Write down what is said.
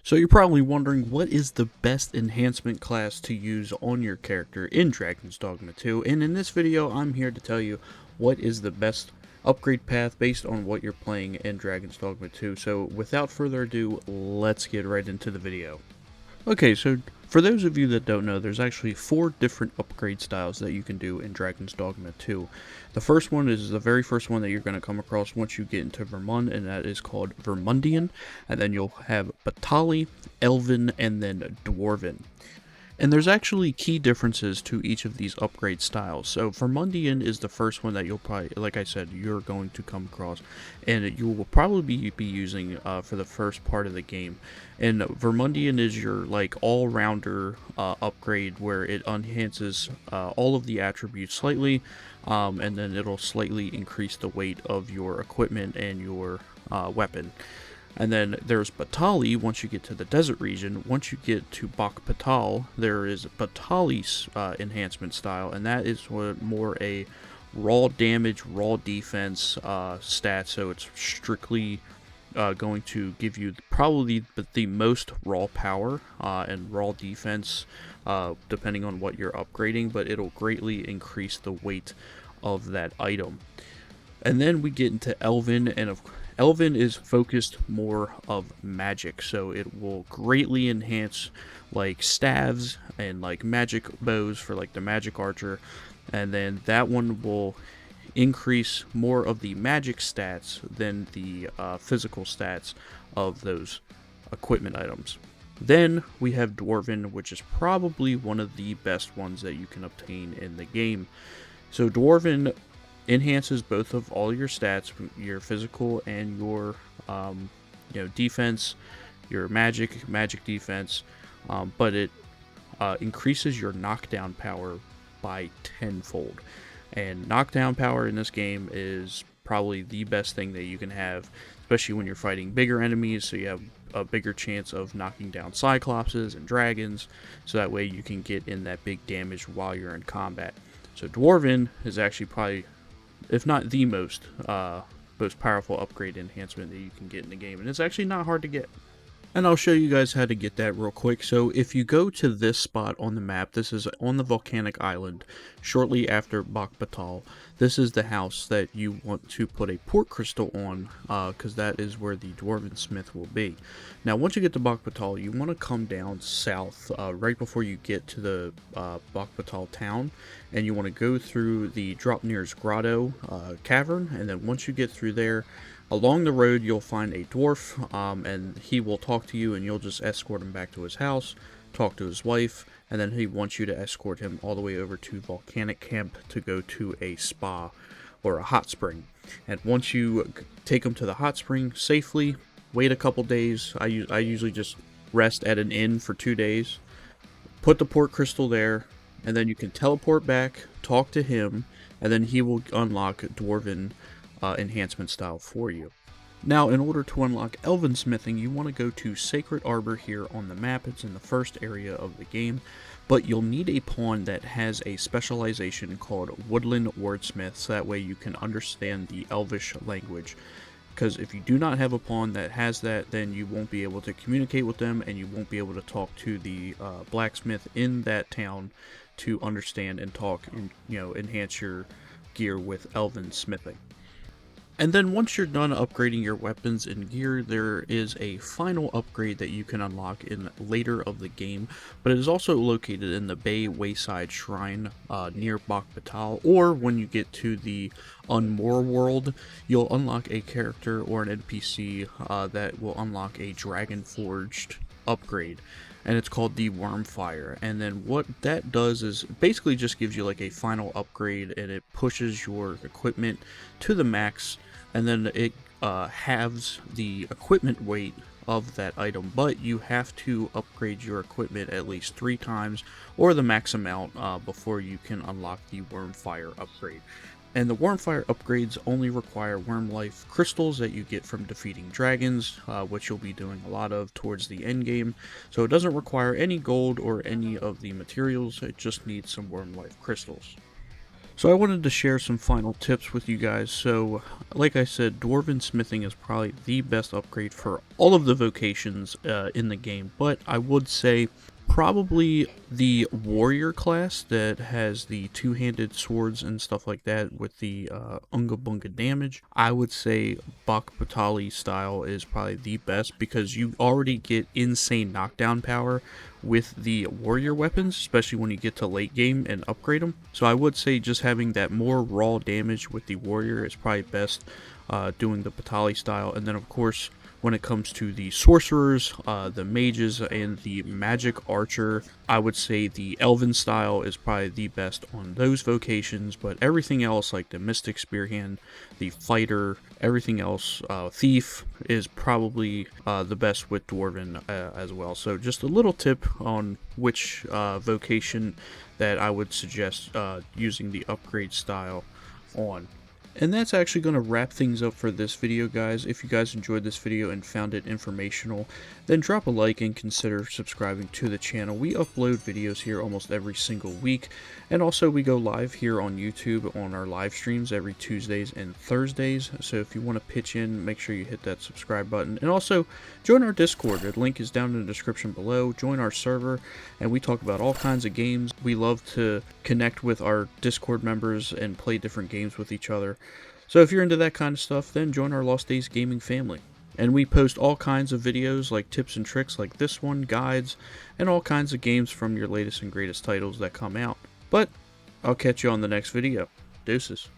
So you're probably wondering, what is the best enhancement class to use on your character in Dragon's Dogma 2, and in this video I'm here to tell you what is the best upgrade path based on what you're playing in Dragon's Dogma 2. So without further ado, let's get right into the video. Okay, so for those of you that don't know, there's actually 4 different upgrade styles that you can do in Dragon's Dogma 2. The first one is the very first one that you're going to come across once you get into Vermund, and that is called Vermundian. And then you'll have Battahli, Elven, and then Dwarven. And there's actually key differences to each of these upgrade styles. So Vermundian is the first one that you'll probably, like I said, you're going to come across, and you will probably be using for the first part of the game. And Vermundian is your like all-rounder upgrade, where it enhances all of the attributes slightly, and then it'll slightly increase the weight of your equipment and your weapon. And then there's Battahli. Once you get to the desert region, once you get to Battahli, there is Battahli's enhancement style, and that is more a raw damage, raw defense stat, so it's strictly going to give you probably the most raw power and raw defense, depending on what you're upgrading, but it'll greatly increase the weight of that item. And then we get into Elven, and Elven is focused more of magic, so it will greatly enhance like staves and like magic bows for like the magic archer, and then that one will increase more of the magic stats than the physical stats of those equipment items. Then we have Dwarven, which is probably one of the best ones that you can obtain in the game. So Dwarven enhances both of all your stats, your physical and your defense, your magic defense, but it increases your knockdown power by tenfold. And knockdown power in this game is probably the best thing that you can have, especially when you're fighting bigger enemies, so you have a bigger chance of knocking down cyclopses and dragons, so that way you can get in that big damage while you're in combat. So Dwarven is actually probably, if not the most powerful upgrade enhancement that you can get in the game, and it's actually not hard to get. And I'll show you guys how to get that real quick. So if you go to this spot on the map, this is on the volcanic island shortly after Battahli. This is the house that you want to put a port crystal on, because that is where the Dwarven smith will be. Now once you get to Battahli, you want to come down south right before you get to the Battahli town, and you want to go through the Dropnir's Grotto cavern, and then once you get through there, along the road you'll find a dwarf, and he will talk to you, and you'll just escort him back to his house, talk to his wife, and then he wants you to escort him all the way over to Volcanic Camp to go to a spa or a hot spring. And once you take him to the hot spring safely, wait a couple days. I usually just rest at an inn for 2 days, put the port crystal there, and then you can teleport back, talk to him, and then he will unlock Dwarven enhancement style for you. Now, in order to unlock Elven smithing, you want to go to Sacred Arbor here on the map. It's in the first area of the game, but you'll need a pawn that has a specialization called Woodland Wordsmith, so that way you can understand the Elvish language. Because if you do not have a pawn that has that, then you won't be able to communicate with them, and you won't be able to talk to the blacksmith in that town to understand and talk and enhance your gear with Elven smithing. And then once you're done upgrading your weapons and gear, there is a final upgrade that you can unlock in later of the game, but it is also located in the Bay Wayside Shrine near Battahli, or when you get to the Unmoor world, you'll unlock a character or an NPC that will unlock a Dragon Forged upgrade, and it's called the Wyrmfire. And then what that does is basically just gives you like a final upgrade, and it pushes your equipment to the max, and then it halves the equipment weight of that item, but you have to upgrade your equipment at least 3 times or the max amount before you can unlock the Wyrmfire upgrade. And the Wyrmfire upgrades only require worm life crystals that you get from defeating dragons, which you'll be doing a lot of towards the end game. So it doesn't require any gold or any of the materials, it just needs some worm life crystals. So I wanted to share some final tips with you guys. So like I said, Dwarven smithing is probably the best upgrade for all of the vocations in the game, but I would say probably the warrior class that has the two-handed swords and stuff like that with the unga bunga damage. I would say Battahli style is probably the best because you already get insane knockdown power with the warrior weapons, especially when you get to late game and upgrade them. So I would say just having that more raw damage with the warrior is probably best, doing the Battahli style. And then of course, when it comes to the sorcerers, the mages, and the magic archer, I would say the Elven style is probably the best on those vocations, but everything else, like the Mystic Spearhand, the Fighter, everything else, Thief, is probably the best with Dwarven as well. So just a little tip on which vocation that I would suggest using the upgrade style on. And that's actually going to wrap things up for this video, guys. If you guys enjoyed this video and found it informational, then drop a like and consider subscribing to the channel. We upload videos here almost every single week, and also we go live here on YouTube on our live streams every Tuesdays and Thursdays. So if you want to pitch in, make sure you hit that subscribe button. And also, join our Discord. The link is down in the description below. Join our server, and we talk about all kinds of games. We love to connect with our Discord members and play different games with each other. So if you're into that kind of stuff, then join our Lost Days Gaming family. And we post all kinds of videos like tips and tricks like this one, guides, and all kinds of games from your latest and greatest titles that come out. But I'll catch you on the next video. Deuces.